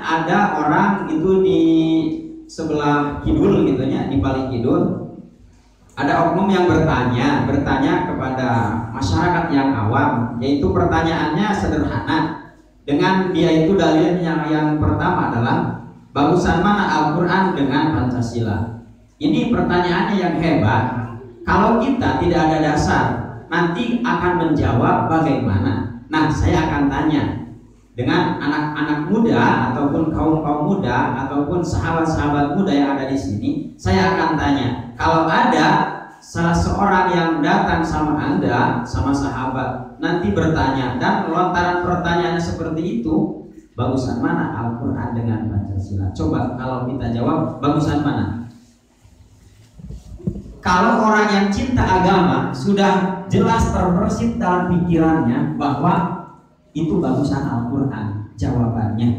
Ada orang itu di sebelah kidul gitu ya, di paling kidul ada oknum yang bertanya kepada masyarakat yang awam, yaitu pertanyaannya sederhana. Dengan dia itu dalilnya yang pertama adalah bagusan mana Al-Quran dengan Pancasila. Ini pertanyaannya yang hebat. Kalau kita tidak ada dasar, nanti akan menjawab bagaimana. Nah, saya akan tanya dengan anak-anak muda ataupun kaum-kaum muda ataupun sahabat-sahabat muda yang ada di sini. Saya akan tanya, kalau ada salah seorang yang datang sama Anda, sama sahabat, nanti bertanya dan lontaran pertanyaannya seperti itu, bagusan mana Al-Quran dengan Pancasila? Coba kalau kita jawab, bagusan mana? Kalau orang yang cinta agama sudah jelas terbersit dalam pikirannya bahwa itu bagusan Al-Quran, jawabannya.